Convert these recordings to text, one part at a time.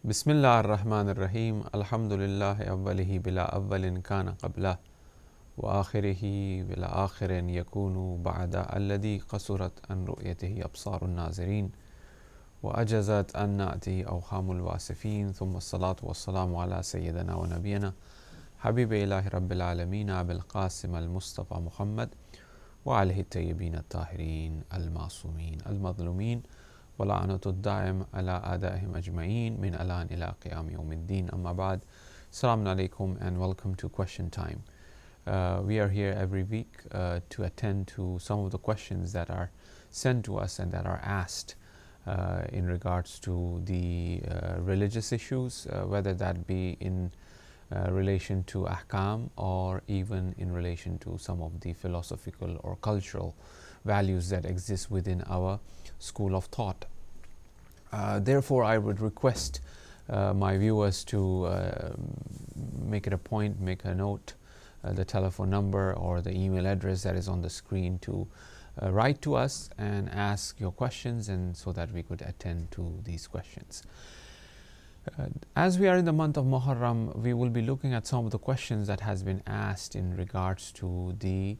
بسم الله الرحمن الرحيم الحمد لله أوله بلا أول كان قبله وآخره بلا آخر يكون بعد الذي قصرت عن رؤيته أبصار الناظرين وأجزت أن نأتي أوهام الواصفين ثم الصلاة والسلام على سيدنا ونبينا حبيب إله رب العالمين أبي القاسم المصطفى محمد وعليه الطيبين الطاهرين المعصومين المظلومين ولعنة الدائم على أعدائهم أجمعين من الآن إلى قيام يوم الدين أما بعد. Assalamu alaikum and welcome to question time. We are here every week to attend to some of the questions that are sent to us and that are asked in regards to the religious issues, whether that be in relation to ahkam or even in relation to some of the philosophical or cultural values that exist within our school of thought. Therefore, I would request my viewers to make it a point, make a note, the telephone number or the email address that is on the screen to write to us and ask your questions, and so that we could attend to these questions. As we are in the month of Muharram, we will be looking at some of the questions that has been asked in regards to the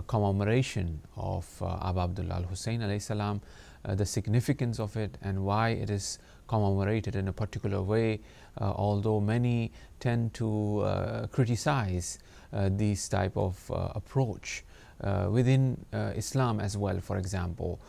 commemoration of Abu Abdullah al-Hussein alayhi salam, the significance of it and why it is commemorated in a particular way, although many tend to criticize this type of approach within Islam as well. For example,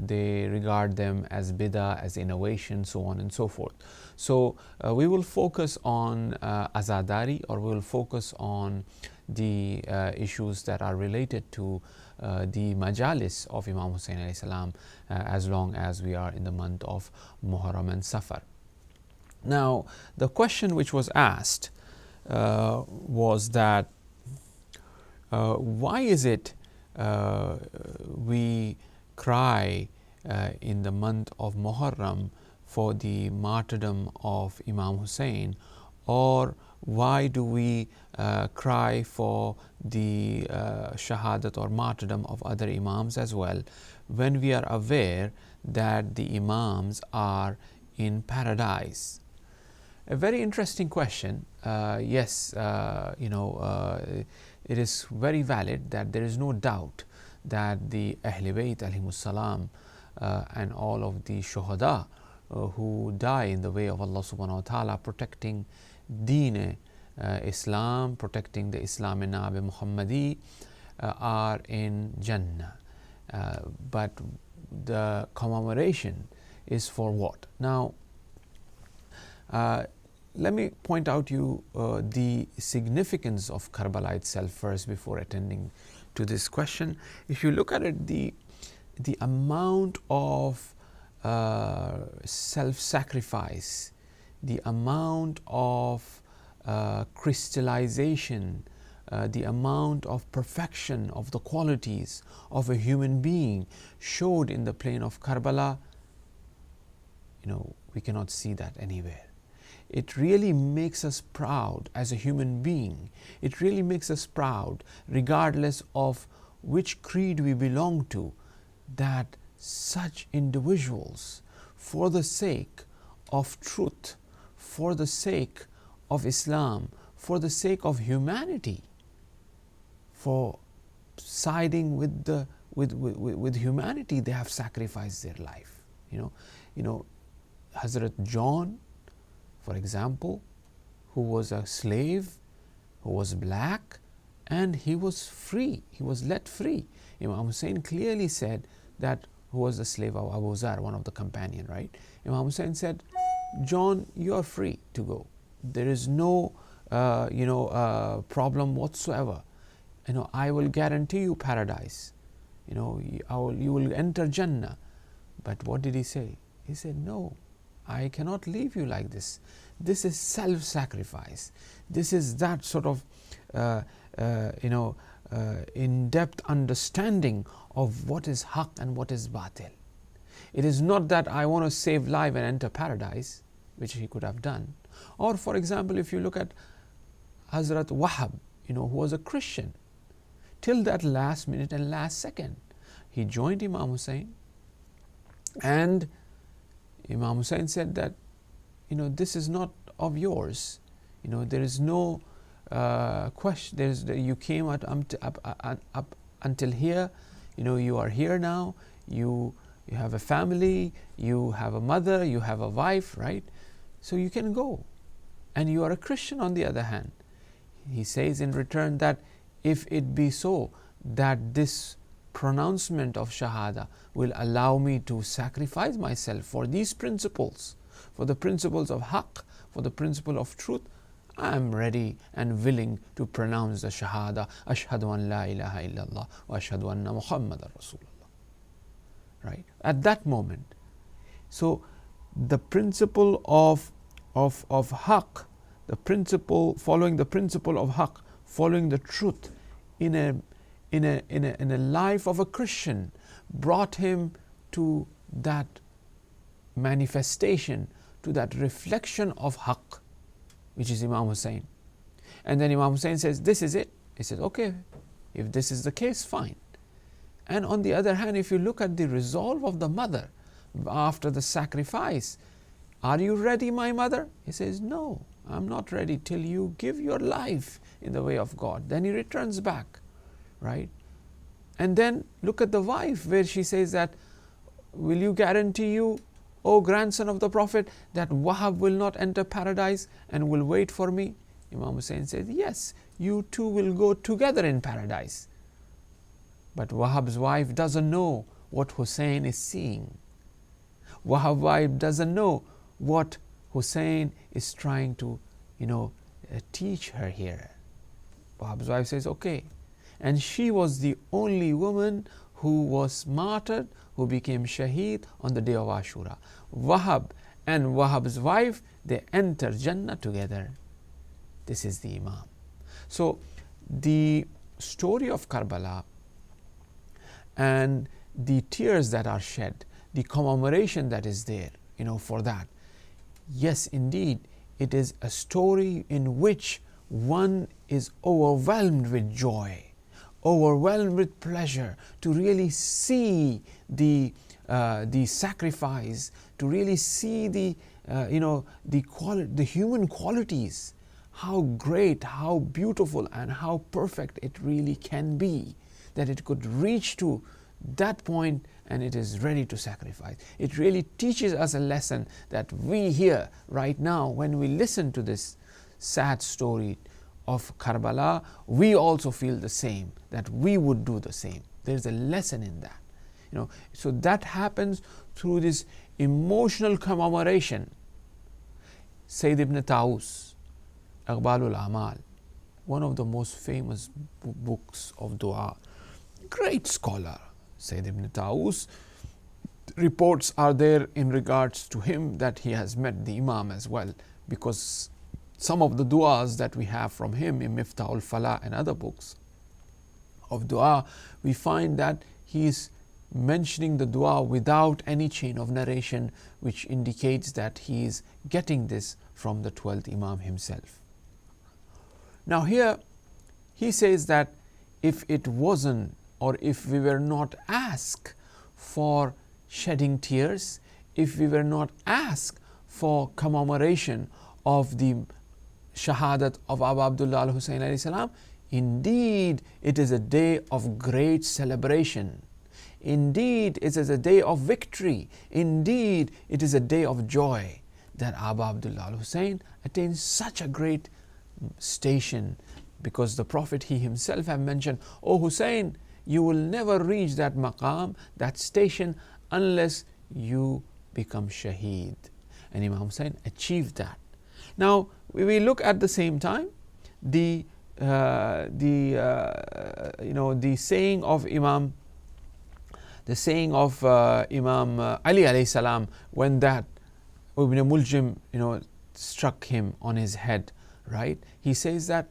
they regard them as bid'ah, as innovation, so on and so forth. So we will focus on azadari, or we will focus on the issues that are related to the majalis of Imam Hussein alayhi salam, as long as we are in the month of Muharram and Safar. Now, the question which was asked was that why is it we cry in the month of Muharram for the martyrdom of Imam Hussein, or why do we cry for the shahadat or martyrdom of other imams as well, when we are aware that the imams are in paradise? A very interesting question. Yes, it is very valid that there is no doubt that the Ahlul Bayt alayhimus salam and all of the shuhada who die in the way of Allah subhanahu wa ta'ala, protecting Deen Islam, protecting the Islam in Nabi Muhammadi, are in Jannah. But the commemoration is for what? Now, let me point out you the significance of Karbala itself first before attending to this question. If you look at it, the amount of self-sacrifice, the amount of crystallization, the amount of perfection of the qualities of a human being showed in the plain of Karbala, we cannot see that anywhere. It really makes us proud as a human being. It really makes us proud, regardless of which creed we belong to, that such individuals, for the sake of truth, for the sake of Islam, for the sake of humanity, for siding with humanity, they have sacrificed their life. Hazrat John, for example, who was a slave, who was black, and he was free, he was let free. Imam Hussein clearly said that, who was the slave of Abu Zar, one of the companion, right? Imam Hussein said, John, you are free to go. There is no problem whatsoever. I will guarantee you paradise. You will enter Jannah. But what did he say? He said, no, I cannot leave you like this. This is self-sacrifice. This is that sort of in-depth understanding of what is haq and what is batil. It is not that I want to save life and enter paradise, which he could have done. Or, for example, if you look at Hazrat Wahab, who was a Christian, till that last minute and last second, he joined Imam Hussein, and Imam Hussein said that this is not of yours. There is no question. You came up until here. You are here now. You have a family. You have a mother. You have a wife, right? So you can go. And you are a Christian on the other hand. He says in return that if it be so that this pronouncement of Shahada will allow me to sacrifice myself for these principles, for the principles of Haqq, for the principle of truth, I am ready and willing to pronounce the Shahada, Ashhadu an la ilaha illallah wa ashhadu anna Muhammadan Rasulullah. Right? At that moment. So the principle of Haqq, the principle, following the principle of Haqq, following the truth in a life of a Christian, brought him to that manifestation, to that reflection of Haqq, which is Imam Hussein. And then Imam Hussein says, this is it. He says, okay, if this is the case, fine. And on the other hand, if you look at the resolve of the mother after the sacrifice, are you ready, my mother? He says, no, I'm not ready till you give your life in the way of God. Then he returns back, right? And then look at the wife, where she says that, will you guarantee you, O grandson of the Prophet, that Wahab will not enter paradise and will wait for me? Imam Hussein says, yes, you two will go together in paradise. But Wahab's wife doesn't know what Hussein is seeing. Wahab's wife doesn't know what Hussein is trying to, teach her here. Wahab's wife says, okay. And she was the only woman who was martyred, who became shaheed on the day of Ashura. Wahab and Wahab's wife, they enter Jannah together. This is the Imam. So the story of Karbala and the tears that are shed, the commemoration that is there, for that. Yes, indeed, it is a story in which one is overwhelmed with joy, overwhelmed with pleasure to really see the sacrifice, to really see the human qualities, how great, how beautiful, and how perfect it really can be, that it could reach to that point and it is ready to sacrifice. It really teaches us a lesson that we here right now, when we listen to this sad story of Karbala, we also feel the same, that we would do the same. There's a lesson in that. So that happens through this emotional commemoration. Sayyid ibn Taus, Aqbalul Amal, one of the most famous books of dua, great scholar. Sayyid ibn Taus, reports are there in regards to him that he has met the Imam as well, because some of the du'as that we have from him in Miftahul Falah and other books of dua, we find that he is mentioning the dua without any chain of narration, which indicates that he is getting this from the 12th Imam himself. Now here he says that if it wasn't, or if we were not asked for shedding tears, if we were not asked for commemoration of the Shahadat of Abu Abdullah al-Hussein alayhi salam, indeed it is a day of great celebration. Indeed it is a day of victory. Indeed it is a day of joy that Abu Abdullah al-Hussein attained such a great station, because the Prophet, he himself have mentioned, O Hussein, you will never reach that maqam, that station, unless you become shaheed. And Imam Hussein achieved that. Now we look at the same time the saying of Imam Ali alayhi salam, when that Ibn Muljim struck him on his head, right? He says that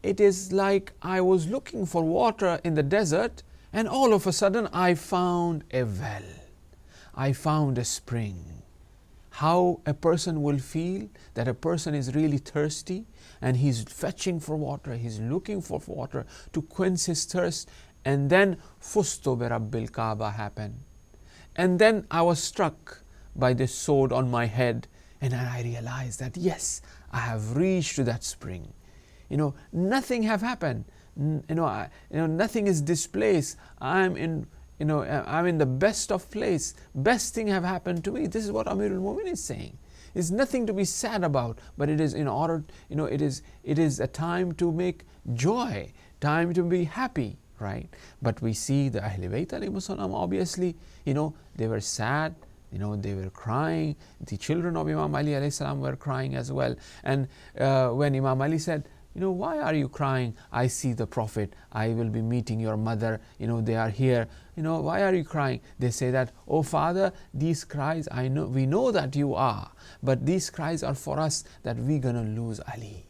it is like I was looking for water in the desert and all of a sudden I found a well. I found a spring. How a person will feel that a person is really thirsty and he's fetching for water, he's looking for water to quench his thirst, and then Fustu bi Rabbil Kaaba happened. And then I was struck by this sword on my head, And then I realized that yes, I have reached to that spring. Nothing have happened. Nothing is displaced. I'm in the best of place. Best thing have happened to me. This is what Amirul Mu'minin is saying. It's nothing to be sad about, but it is in order, it is a time to make joy, time to be happy, right? But we see the Ahlul Bayt alayhimus salam, obviously, they were sad, they were crying. The children of Imam Ali alayhi salam were crying as well. And when Imam Ali said, why are you crying? I see the Prophet. I will be meeting your mother. They are here. Why are you crying? They say that, oh Father, these cries, we know that you are, but these cries are for us that we're going to lose Ali.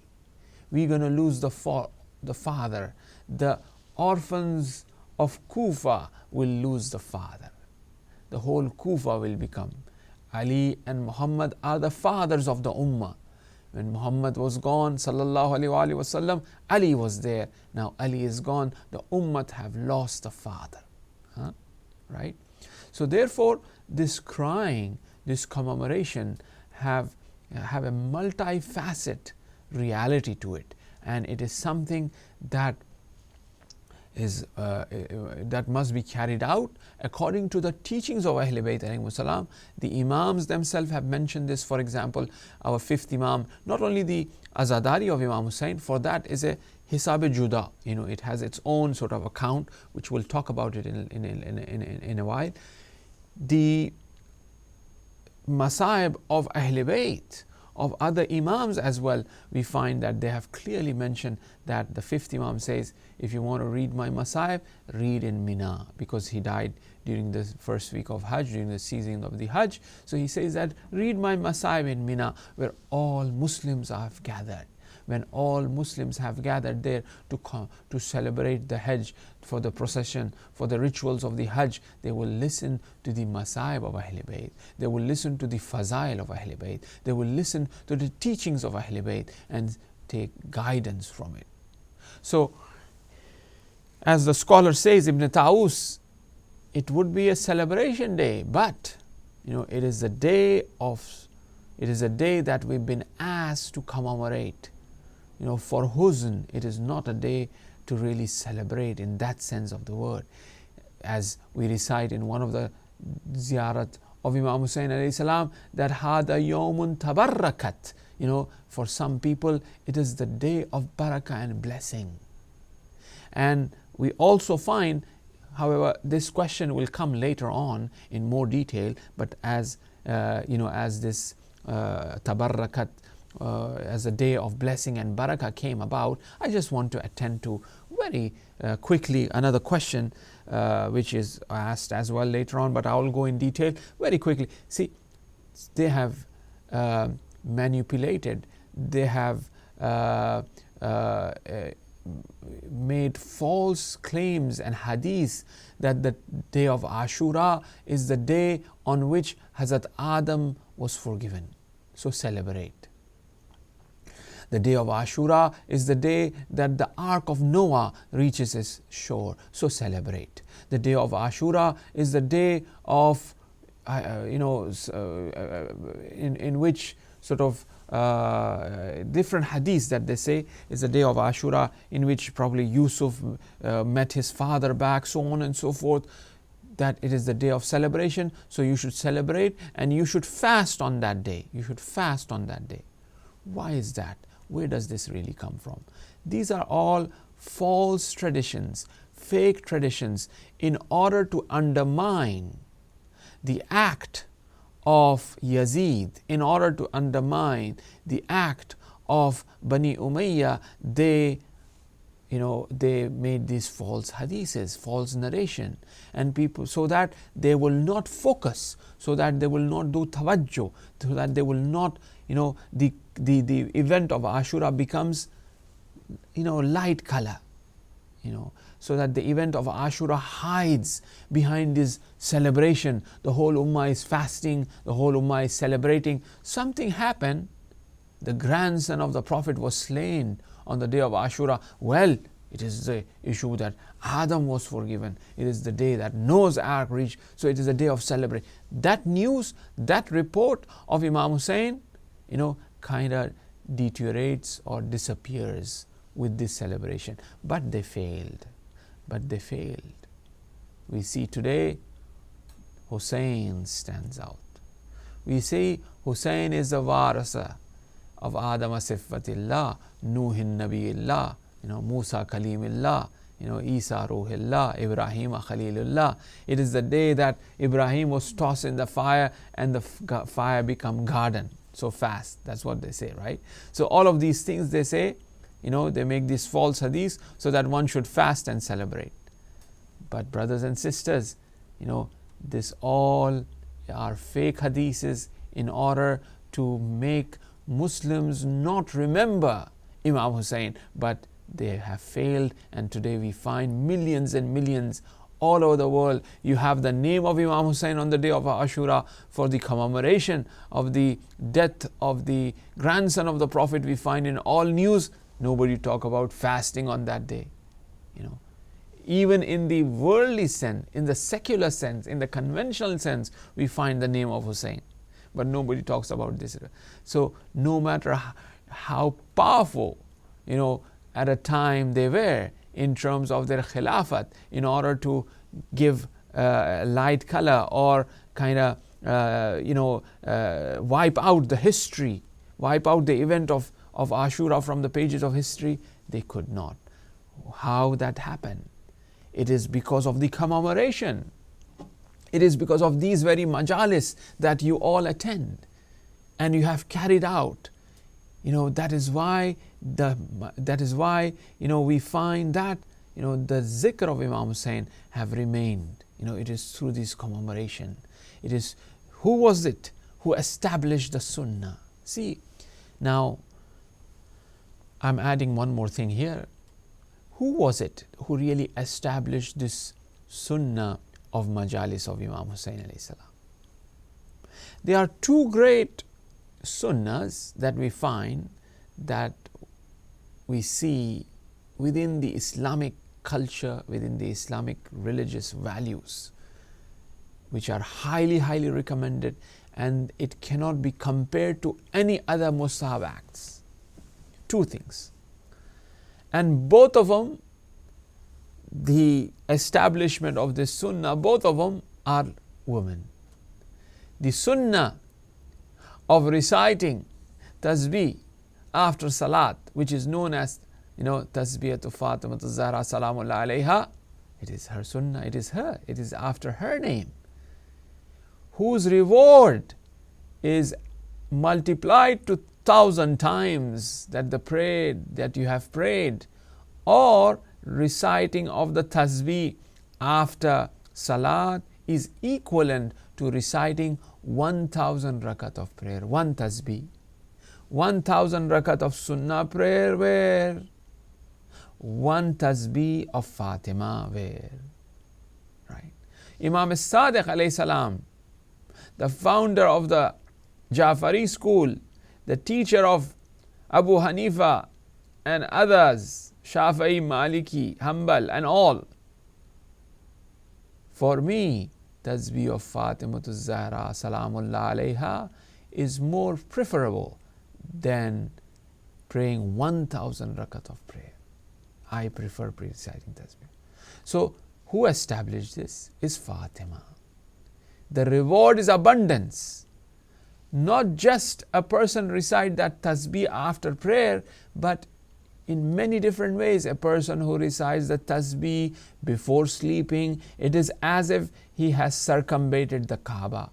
We're going to lose the father. The orphans of Kufa will lose the father. The whole Kufa will become. Ali and Muhammad are the fathers of the Ummah. When Muhammad was gone, sallallahu alaihi wasallam, Ali was there. Now Ali is gone. The Ummah have lost the father. Right? So therefore, this crying, this commemoration have a multifaceted reality to it, and it is something that must be carried out according to the teachings of Ahlul Bayt alayhimus salam. The Imams themselves have mentioned this. For example, our fifth Imam, not only the Azadari of Imam Hussain, for that is a Hisab-e-Juda. It has its own sort of account, which we'll talk about it in a while. The Masaib of Ahlul Bayt, of other Imams as well, we find that they have clearly mentioned that the fifth Imam says, if you want to read my Masaib, read in Mina, because he died during the first week of Hajj, during the season of the Hajj. So he says that read my Masaib in Mina, where all Muslims have gathered. When all Muslims have gathered there to celebrate the Hajj, for the procession, for the rituals of the Hajj, they will listen to the Masaib of Ahlul Bayt. They will listen to the Fazail of Ahlul Bayt. They will listen to the teachings of Ahlul Bayt and take guidance from it. So, as the scholar says, Ibn Ta'us, it would be a celebration day, but it is a day that we've been asked to commemorate. For huzn, it is not a day to really celebrate in that sense of the word. As we recite in one of the ziyarat of Imam Hussain alayhi salam, that hada yawmun tabarrakat. For some people, it is the day of barakah and blessing. And we also find, however, this question will come later on in more detail, but as this tabarrakat, as a day of blessing and barakah came about, I just want to attend to very quickly another question which is asked as well later on, but I will go in detail very quickly. See, they have manipulated, they have made false claims and hadiths that the day of Ashura is the day on which Hazrat Adam was forgiven. So celebrate. The day of Ashura is the day that the Ark of Noah reaches its shore. So celebrate. The day of Ashura is the day of, in which sort of different hadiths that they say is the day of Ashura, in which probably Yusuf met his father back, so on and so forth. That it is the day of celebration. So you should celebrate and you should fast on that day. You should fast on that day. Why is that? Where does this really come from? These are all false traditions, fake traditions, in order to undermine the act of Yazid, in order to undermine the act of Bani Umayyah. They made these false hadiths, false narration, and people, so that they will not focus, so that they will not do tawajjuh, so that they will not, the event of Ashura becomes, light color, so that the event of Ashura hides behind this celebration. The whole ummah is fasting, the whole ummah is celebrating. Something happened. The grandson of the Prophet was slain on the day of Ashura. Well, it is the issue that Adam was forgiven. It is the day that Noah's Ark reached. So it is a day of celebration. That news, that report of Imam Hussain kind of deteriorates or disappears with this celebration. But they failed. We see today Hussein stands out. We see Hussein is the warasa of Adam Sifatillah, Nuhin Nabiillah, Musa Kalimillah, Isa Ruhillah, Ibrahim Khalilullah. It is the day that Ibrahim was tossed in the fire and the fire become garden so fast. That's what they say, right? So all of these things they say, they make these false hadiths so that one should fast and celebrate. But brothers and sisters, this all are fake hadiths in order to make Muslims not remember Imam Hussein, but they have failed, and today we find millions and millions all over the world. You have the name of Imam Hussein on the day of Ashura for the commemoration of the death of the grandson of the Prophet. We find in all news, nobody talk about fasting on that day. Even in the worldly sense, in the secular sense, in the conventional sense, we find the name of Hussein. But nobody talks about this. So no matter how powerful, at a time they were in terms of their khilafat, in order to give light color or kind of, wipe out the history, wipe out the event of Ashura from the pages of history, they could not. How that happened? It is because of the commemoration. It is because of these very majalis that you all attend and you have carried out. That is why we find that the zikr of Imam Hussein have remained. It is through this commemoration. It is, who was it who established the sunnah? See, now I'm adding one more thing here. Who was it who really established this sunnah of majalis of Imam Hussein alayhi salam? There are two great sunnahs that we find, that we see within the Islamic culture, within the Islamic religious values, which are highly, highly recommended, and it cannot be compared to any other mustahab acts. Two things. And both of them, the establishment of this sunnah, both of them are women. The sunnah of reciting tasbih after salat, which is known as, tasbihatu Fatimatu Zahra Salamullah alayha, it is her sunnah, it is after her name, whose reward is multiplied to 1,000 times that you have prayed, or reciting of the tasbih after salat is equivalent to reciting 1,000 rakat of prayer. One tasbih, 1,000 rakat of sunnah prayer, where one tasbih of Fatima, where, right? Imam Sadiq alayhi salam, the founder of the Jafari school, the teacher of Abu Hanifa and others, Shafi'i, Maliki, Hanbal and all. For me, tasbih of Fatimatu Zahra Salamullah alayha is more preferable than praying 1,000 rakat of prayer. I prefer reciting tasbih. So, who established this? Is Fatima. The reward is abundance. Not just a person recite that tasbih after prayer, but in many different ways. A person who recites the tasbih before sleeping, it is as if he has circumvented the Kaaba.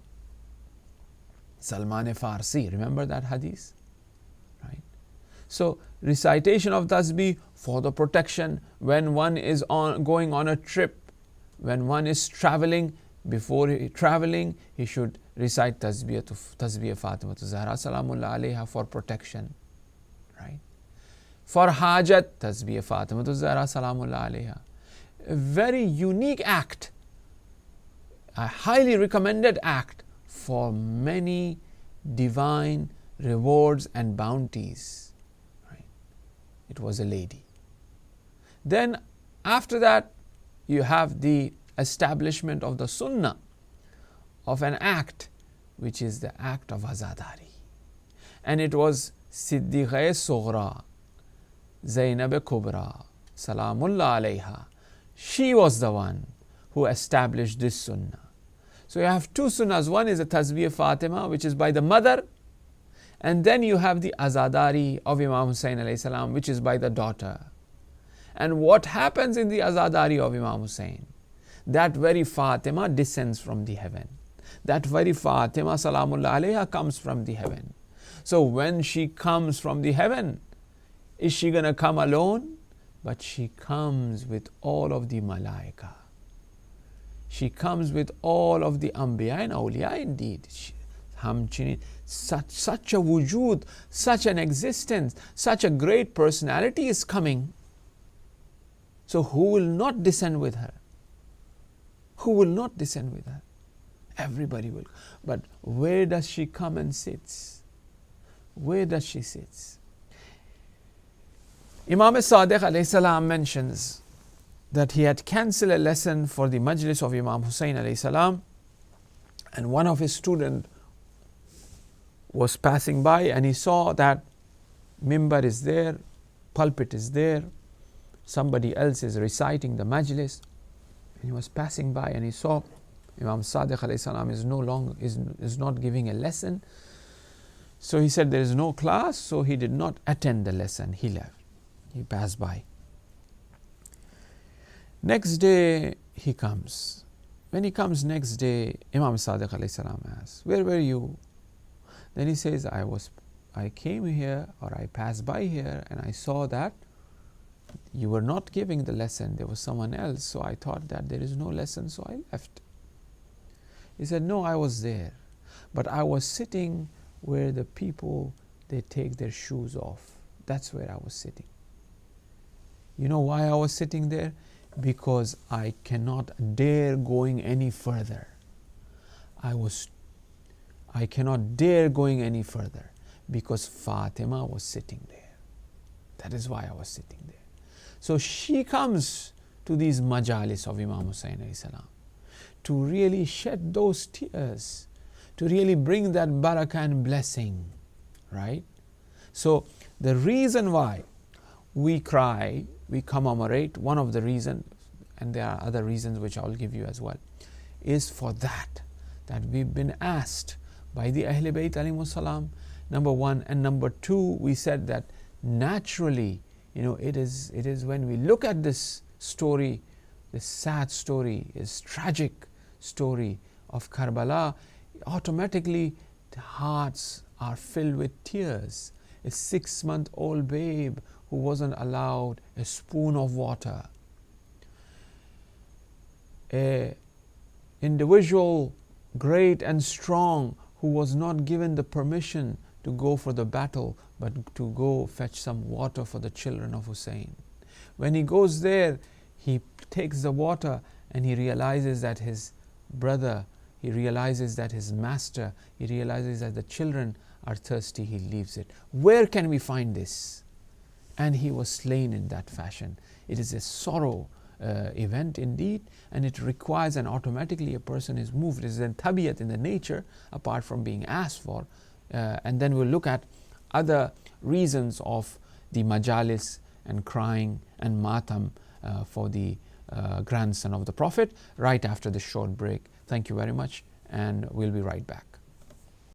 Salman Farsi, remember that hadith? Right? So, recitation of tasbih for the protection when one is going on a trip, when one is traveling. Before traveling, he should recite tasbih Fatimatu Zahra Salamullah alayha for protection, right? For hajat, tasbih Fatimatu Zahra Salamullah alayha. A very unique act, a highly recommended act for many divine rewards and bounties, right? It was a lady. Then after that, you have the establishment of the sunnah of an act, which is the act of azadari. And it was Siddiqa Sughra, Zainab Kubra, Salamullah alayha. She was the one who established this sunnah. So you have two sunnahs. One is the Tasbih Fatima, which is by the mother, and then you have the Azadari of Imam Hussain alayhi salam, which is by the daughter. And what happens in the Azadari of Imam Hussain? That very Fatima descends from the heaven. That very Fatima, Salamullah alayha, comes from the heaven. So when she comes from the heaven, is she going to come alone? But she comes with all of the Malaika. She comes with all of the Anbiya and Awliya indeed. Such a wujud, such an existence, such a great personality is coming. So who will not descend with her? Who will not descend with her? Everybody will. But where does she come and sits? Where does she sit? Imam Sadiq alayhi salam mentions that he had cancelled a lesson for the majlis of Imam Hussain alayhi salam, and one of his students was passing by and he saw that mimbar is there, pulpit is there, somebody else is reciting the majlis, and he was passing by and he saw Imam Sadiq alayhi salam is not giving a lesson. So he said there is no class, so he did not attend the lesson. He left. He passed by. Next day he comes. When he comes next day, Imam Sadiq alayhi salam asks, "Where were you?" Then he says, I came here, or I passed by here, and I saw that you were not giving the lesson. There was someone else, so I thought that there is no lesson, so I left. He said, "No, I was there, but I was sitting where the people, they take their shoes off. That's where I was sitting. You know why I was sitting there? Because I cannot dare going any further. I cannot dare going any further because Fatima was sitting there. That is why I was sitting there." So she comes to these majalis of Imam Hussain alayhi salam to really shed those tears, to really bring that barakah and blessing, right? So the reason why we cry, we commemorate, one of the reasons, and there are other reasons which I will give you as well, is for that we've been asked by the Ahl Bayt alayhimus salam, number one, and number two, we said that naturally, it is when we look at this story, this sad story, this tragic story of Karbala, automatically the hearts are filled with tears. A 6-month-old babe who wasn't allowed a spoon of water. A individual great and strong who was not given the permission to go for the battle, but to go fetch some water for the children of Hussein. When he goes there, he takes the water and he realizes that his brother, he realizes that his master, he realizes that the children are thirsty, he leaves it. Where can we find this? And he was slain in that fashion. It is a sorrow event indeed, and it requires, and automatically a person is moved. It is a tabiyat in the nature, apart from being asked for. And then we'll look at other reasons of the majalis and crying and matam for the grandson of the Prophet right after this short break. Thank you very much, and we'll be right back.